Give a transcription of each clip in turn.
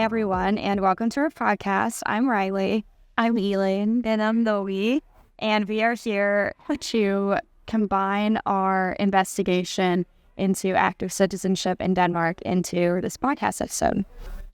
everyone, and welcome to our podcast. I'm Riley. I'm Elaine. And I'm Noe. And we are here to combine our investigation into active citizenship in Denmark into this podcast episode.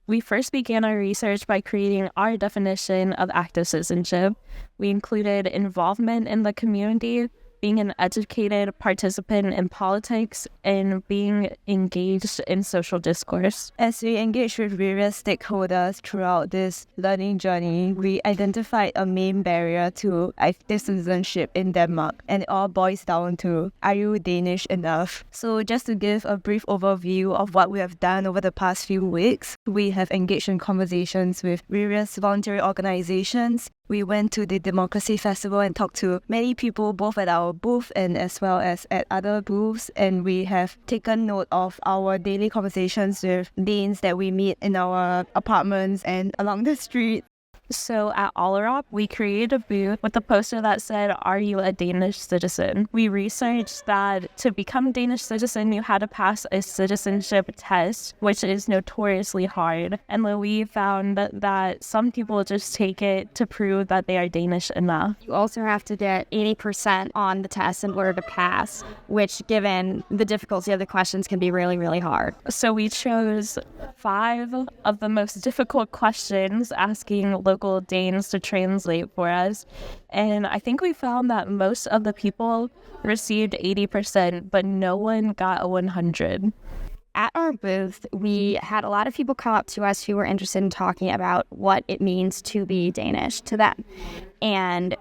We first began our research by creating our definition of active citizenship. We included involvement in the community, being an educated participant in politics, and being engaged in social discourse. As we engage with various stakeholders throughout this learning journey, we identified a main barrier to active citizenship in Denmark, and it all boils down to, are you Danish enough? So just to give a brief overview of what we have done over the past few weeks, we have engaged in conversations with various voluntary organizations. We went to the Democracy Festival and talked to many people, both at our booth and as well as at other booths. And we have taken note of our daily conversations with deans that we meet in our apartments and along the street. So at Allerop, we created a booth with a poster that said, "Are you a Danish citizen?" We researched that to become a Danish citizen, you had to pass a citizenship test, which is notoriously hard. And we found that some people just take it to prove that they are Danish enough. You also have to get 80% on the test in order to pass, which, given the difficulty of the questions, can be really, really hard. So we chose 5 of the most difficult questions, asking local Danes to translate for us. And I think we found that most of the people received 80%, but no one got a 100. At our booth, we had a lot of people come up to us who were interested in talking about what it means to be Danish to them. And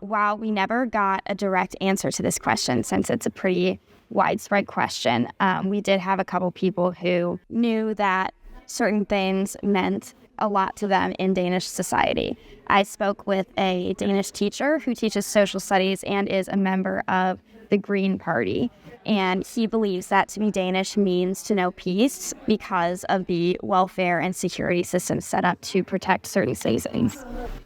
while we never got a direct answer to this question, since it's a pretty widespread question, we did have a couple people who knew that certain things meant a lot to them in Danish society. I spoke with a Danish teacher who teaches social studies and is a member of the Green Party. And he believes that to be Danish means to know peace because of the welfare and security system set up to protect certain citizens.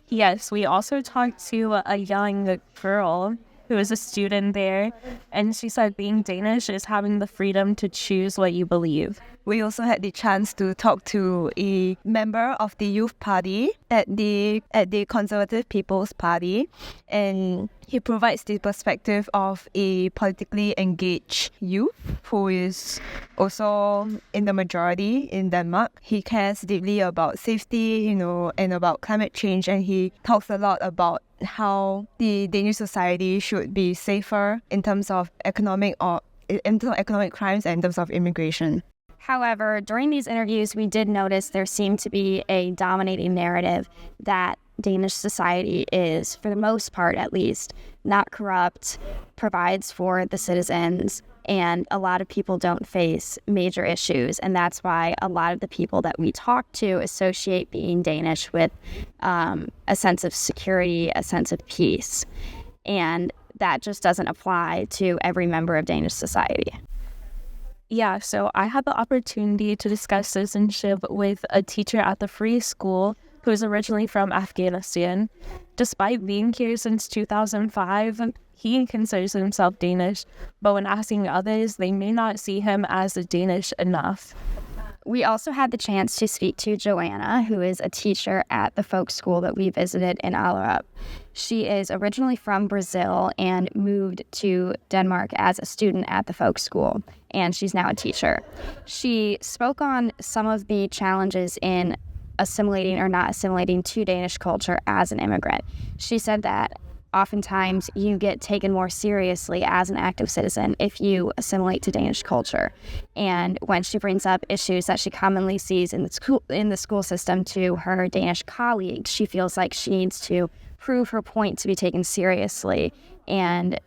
Yes, we also talked to a young girl who is a student there, and she said being Danish is having the freedom to choose what you believe. We also had the chance to talk to a member of the youth party at the Conservative People's Party, and he provides the perspective of a politically engaged youth who is also in the majority in Denmark. He cares deeply about safety, and about climate change, and he talks a lot about how the Danish society should be safer in terms of economic crimes and in terms of immigration. However, during these interviews, we did notice there seemed to be a dominating narrative that Danish society is, for the most part at least, not corrupt, provides for the citizens, and a lot of people don't face major issues. And that's why a lot of the people that we talk to associate being Danish with a sense of security, a sense of peace. And that just doesn't apply to every member of Danish society. Yeah, so I had the opportunity to discuss citizenship with a teacher at the free school who is originally from Afghanistan. Despite being here since 2005, he considers himself Danish, but when asking others, they may not see him as Danish enough. We also had the chance to speak to Joanna, who is a teacher at the folk school that we visited in Allerop. She is originally from Brazil and moved to Denmark as a student at the folk school, and she's now a teacher. She spoke on some of the challenges in assimilating or not assimilating to Danish culture as an immigrant. She said that oftentimes you get taken more seriously as an active citizen if you assimilate to Danish culture. And when she brings up issues that she commonly sees in the school system to her Danish colleagues, she feels like she needs to prove her point to be taken seriously and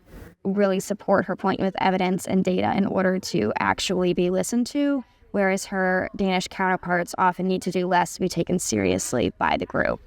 really support her point with evidence and data in order to actually be listened to, whereas her Danish counterparts often need to do less to be taken seriously by the group.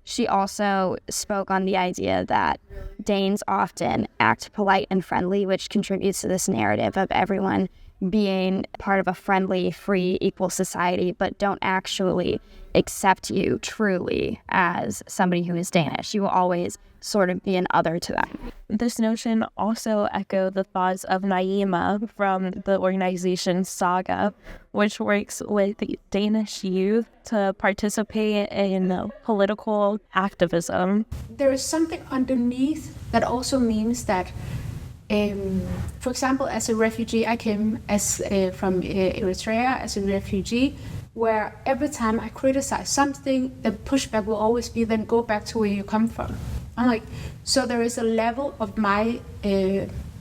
She also spoke on the idea that Danes often act polite and friendly, which contributes to this narrative of everyone being part of a friendly, free, equal society, but don't actually accept you truly as somebody who is Danish. You will always sort of be an other to them. This notion also echoed the thoughts of Naima from the organization Saga, which works with Danish youth to participate in political activism. There is something underneath that also means that, for example, as a refugee, I came from Eritrea as a refugee, where every time I criticize something, the pushback will always be, then go back to where you come from. I'm like, so there is a level of my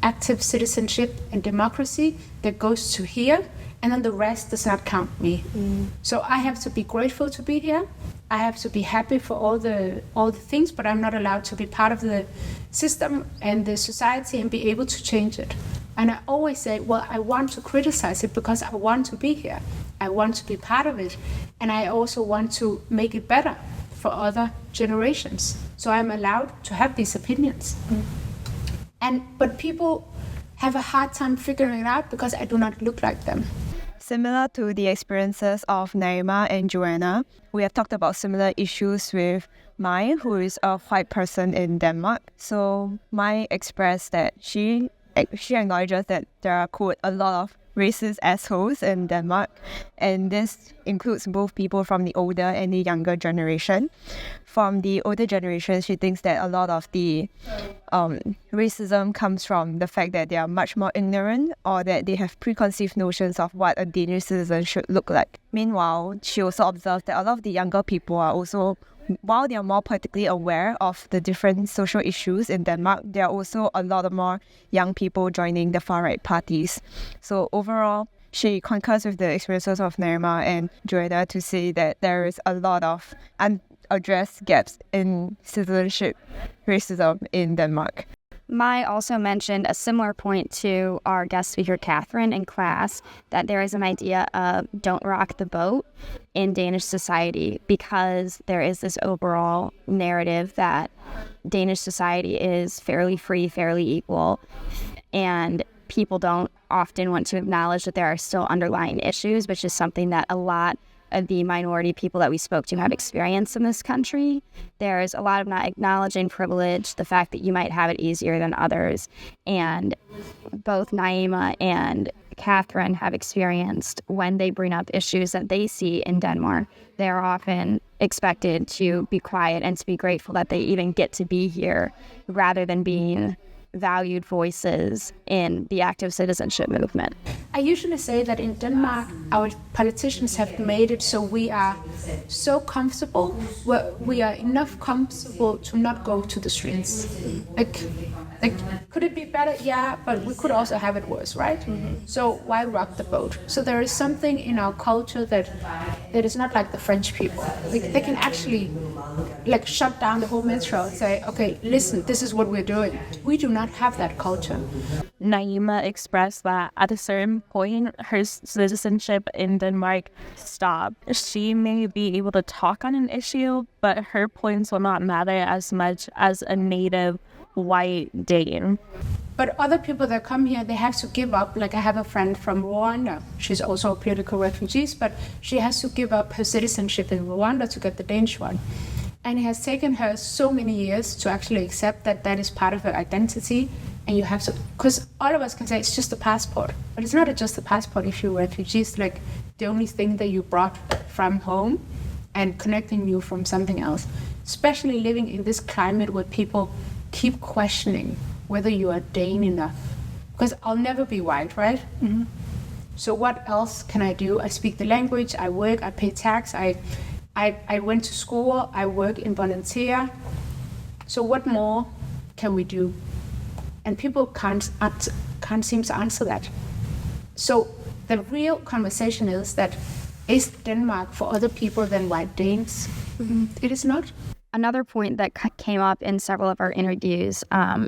active citizenship and democracy that goes to here, and then the rest does not count me. So I have to be grateful to be here. I have to be happy for all the things, but I'm not allowed to be part of the system and the society and be able to change it. And I always say, well, I want to criticize it because I want to be here. I want to be part of it. And I also want to make it better for other generations. So I'm allowed to have these opinions. But people have a hard time figuring it out because I do not look like them. Similar to the experiences of Naima and Joanna, we have talked about similar issues with Mai, who is a white person in Denmark. So Mai expressed that she acknowledges that there are, quote, a lot of racist assholes in Denmark, and this includes both people from the older and the younger generation. From the older generation, she thinks that a lot of the racism comes from the fact that they are much more ignorant, or that they have preconceived notions of what a Danish citizen should look like. Meanwhile, she also observed that a lot of the younger people are also, while they are more politically aware of the different social issues in Denmark, there are also a lot of more young people joining the far-right parties. So overall, she concurs with the experiences of Naima and Joanna to say that there is a lot of unaddressed gaps in citizenship racism in Denmark. Mai also mentioned a similar point to our guest speaker, Catherine, in class, that there is an idea of don't rock the boat in Danish society because there is this overall narrative that Danish society is fairly free, fairly equal, and people don't often want to acknowledge that there are still underlying issues, which is something that a lot of the minority people that we spoke to have experienced in this country. There's a lot of not acknowledging privilege, the fact that you might have it easier than others. And both Naima and Catherine have experienced when they bring up issues that they see in Denmark, they're often expected to be quiet and to be grateful that they even get to be here rather than being valued voices in the active citizenship movement. I usually say that in Denmark, our politicians have made it so we are so comfortable, we are enough comfortable to not go to the streets. Like, could it be better? Yeah, but we could also have it worse, right? So why rock the boat? So there is something in our culture that is not like the French people. Like, they can actually shut down the whole metro and say, okay, listen, this is what we're doing. We do not have that culture. Naima expressed that at a certain point, her citizenship in Denmark stopped. She may be able to talk on an issue, but her points will not matter as much as a native white Dane. But other people that come here, they have to give up. Like, I have a friend from Rwanda. She's also a political refugee, but she has to give up her citizenship in Rwanda to get the Danish one. And it has taken her so many years to actually accept that that is part of her identity. And you have to, because all of us can say it's just a passport, but it's not just a passport if you're refugees. Like, the only thing that you brought from home and connecting you from something else. Especially living in this climate where people keep questioning whether you are Dane enough. Because I'll never be white, right? Mm-hmm. So what else can I do? I speak the language, I work, I pay tax, I went to school, I work in volunteer. So what more can we do? And people can't seem to answer that. So the real conversation is that, is Denmark for other people than white Danes? Mm-hmm. It is not. Another point that came up in several of our interviews,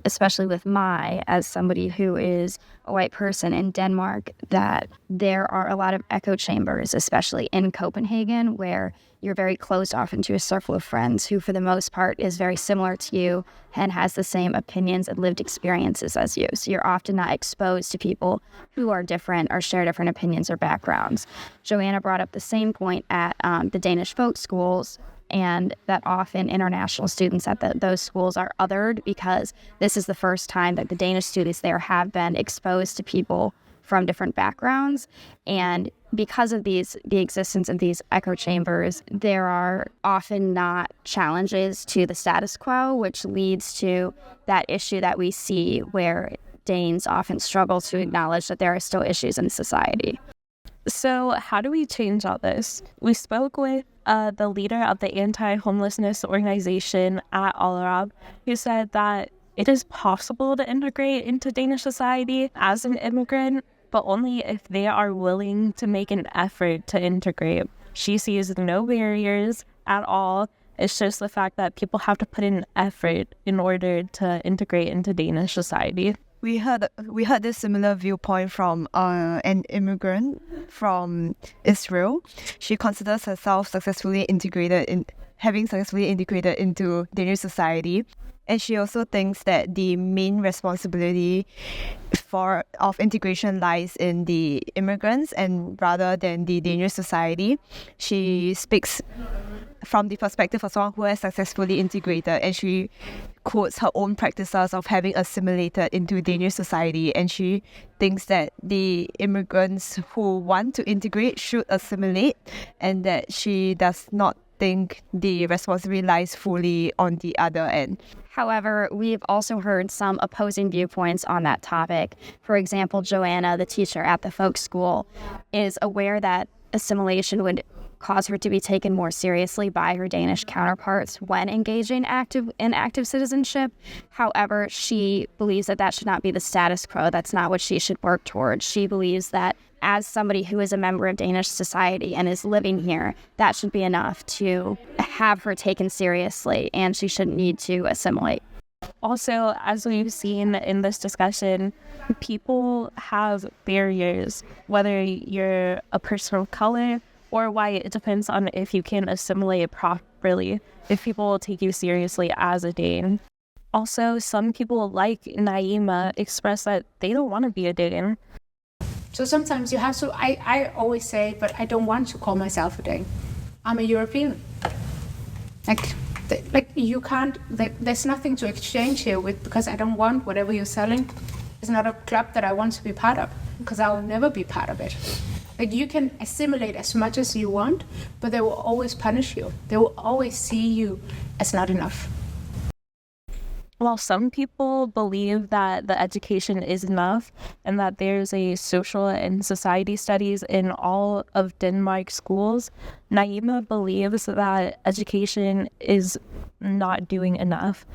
especially with Mai, as somebody who is a white person in Denmark, that there are a lot of echo chambers, especially in Copenhagen, where you're very closed off into a circle of friends who, for the most part, is very similar to you and has the same opinions and lived experiences as you. So you're often not exposed to people who are different or share different opinions or backgrounds. Joanna brought up the same point at the Danish folk schools, and that often international students at those schools are othered because this is the first time that the Danish students there have been exposed to people from different backgrounds. And because of the existence of these echo chambers, there are often not challenges to the status quo, which leads to that issue that we see where Danes often struggle to acknowledge that there are still issues in society. So how do we change all this? We spoke with the leader of the anti-homelessness organization at Allerop, who said that it is possible to integrate into Danish society as an immigrant, but only if they are willing to make an effort to integrate. She sees no barriers at all. It's just the fact that people have to put in effort in order to integrate into Danish society. We heard this similar viewpoint from an immigrant from Israel. She considers herself successfully integrated into Danish society, and she also thinks that the main responsibility of integration lies in the immigrants and rather than the Danish society. She speaks from the perspective of someone who has successfully integrated, and she quotes her own practices of having assimilated into Danish society, and she thinks that the immigrants who want to integrate should assimilate, and that she does not think the responsibility lies fully on the other end. However, we've also heard some opposing viewpoints on that topic. For example, Joanna, the teacher at the folk school, is aware that assimilation would cause her to be taken more seriously by her Danish counterparts when engaging in active citizenship. However, she believes that should not be the status quo. That's not what she should work towards. She believes that as somebody who is a member of Danish society and is living here, that should be enough to have her taken seriously, and she shouldn't need to assimilate. Also, as we've seen in this discussion, people have barriers, whether you're a person of color or white. It depends on if you can assimilate properly, if people will take you seriously as a Dane. Also, some people like Naima express that they don't want to be a Dane. So sometimes you have to, I always say, but I don't want to call myself a Dane. I'm a European. Like you can't, there's nothing to exchange here with, because I don't want whatever you're selling. It's not a club that I want to be part of, because I will never be part of it. Like you can assimilate as much as you want, but they will always punish you. They will always see you as not enough. While some people believe that the education is enough and that there's a social and society studies in all of Denmark schools, Naima believes that education is not doing enough.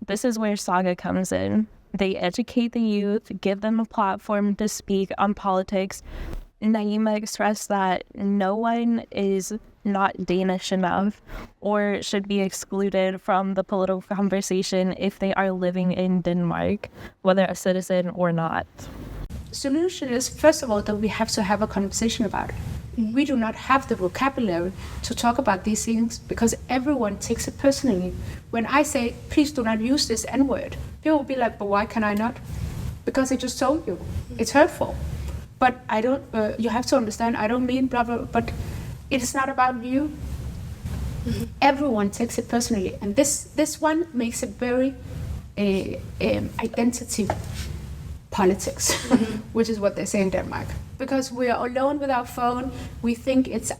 This is where Saga comes in. They educate the youth, give them a platform to speak on politics. Naima expressed that no one is not Danish enough or should be excluded from the political conversation if they are living in Denmark, whether a citizen or not. Solution is, first of all, that we have to have a conversation about it. We do not have the vocabulary to talk about these things because everyone takes it personally. When I say, please do not use this N-word, people will be like, but why can I not? Because I just told you. It's hurtful. But I don't, you have to understand, I don't mean blah, blah, but it's not about you. Mm-hmm. Everyone takes it personally. And this one makes it very identity politics, mm-hmm. which is what they say in Denmark. Because we are alone with our phone, we think it's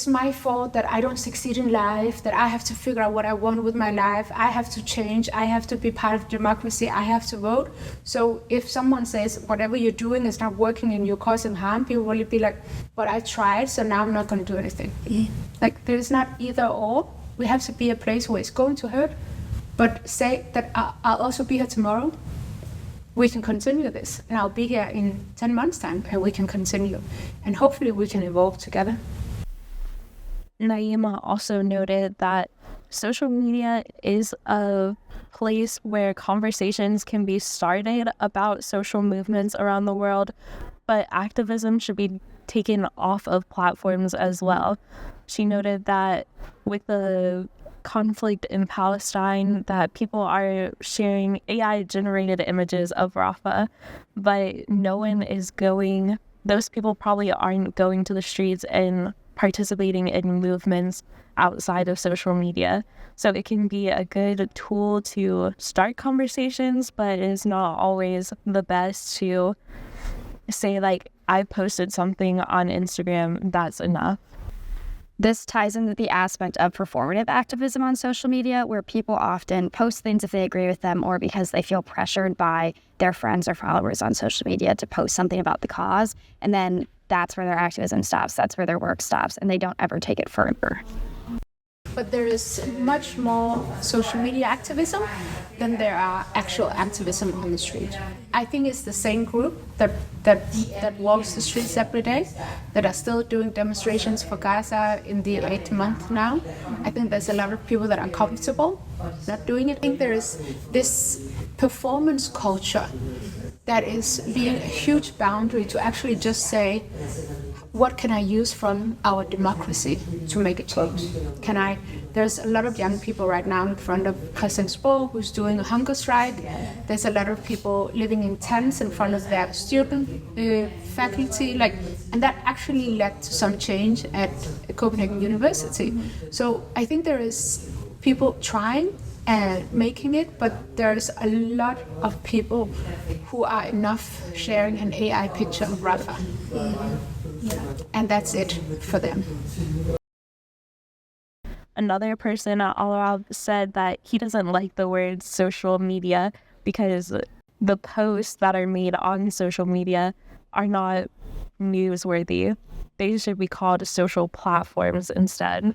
my fault that I don't succeed in life, that I have to figure out what I want with my life, I have to change, I have to be part of democracy, I have to vote. So if someone says whatever you're doing is not working and you're causing harm, people will be like, but I tried, so now I'm not going to do anything. Mm-hmm. Like there is not either or. We have to be a place where it's going to hurt, but say that I'll also be here tomorrow. We can continue this, and I'll be here in 10 months' time, and we can continue. And hopefully we can evolve together. Naima also noted that social media is a place where conversations can be started about social movements around the world, but activism should be taken off of platforms as well. She noted that with the conflict in Palestine, that people are sharing AI-generated images of Rafah, but those people probably aren't going to the streets and participating in movements outside of social media. So it can be a good tool to start conversations, but it's not always the best to say, like, I posted something on Instagram, that's enough. This ties into the aspect of performative activism on social media, where people often post things if they agree with them or because they feel pressured by their friends or followers on social media to post something about the cause. And then that's where their activism stops. That's where their work stops, and they don't ever take it further. But there is much more social media activism than there are actual activism on the street. I think it's the same group that walks the streets every day, that are still doing demonstrations for Gaza in the 8th month now. I think there's a lot of people that are comfortable not doing it. I think there is this performance culture that is being a huge boundary to actually just say, what can I use from our democracy to make a change? There's a lot of young people right now in front of Christiansborg who's doing a hunger strike. There's a lot of people living in tents in front of their student faculty, and that actually led to some change at Copenhagen University. So I think there is people trying and making it, but there's a lot of people who are enough sharing an AI picture of Rafah. And that's it for them. Another person at Al-Arab said that he doesn't like the word social media because the posts that are made on social media are not newsworthy. They should be called social platforms instead.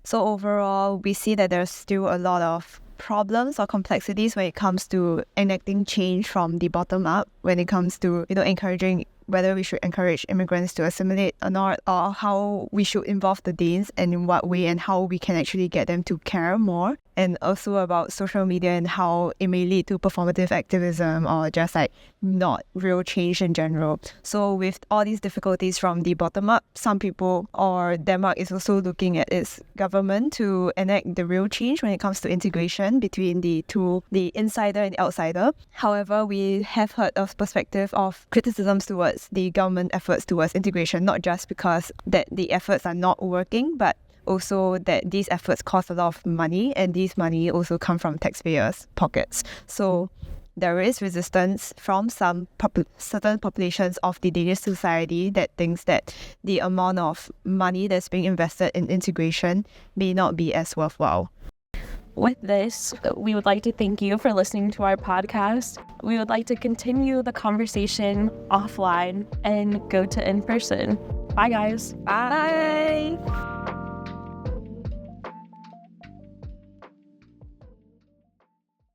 So overall, we see that there's still a lot of problems or complexities when it comes to enacting change from the bottom up, when it comes to encouraging whether we should encourage immigrants to assimilate or not, or how we should involve the Danes and in what way, and how we can actually get them to care more, and also about social media and how it may lead to performative activism or just not real change in general. So with all these difficulties from the bottom up, some people or Denmark is also looking at its government to enact the real change when it comes to integration between the two, the insider and the outsider. However, we have heard of perspective of criticisms towards the government efforts towards integration, not just because that the efforts are not working, but also that these efforts cost a lot of money, and these money also come from taxpayers' pockets. So there is resistance from some certain populations of the Danish society that thinks that the amount of money that's being invested in integration may not be as worthwhile. With this, we would like to thank you for listening to our podcast. We would like to continue the conversation offline and go to in person. Bye, guys. Bye.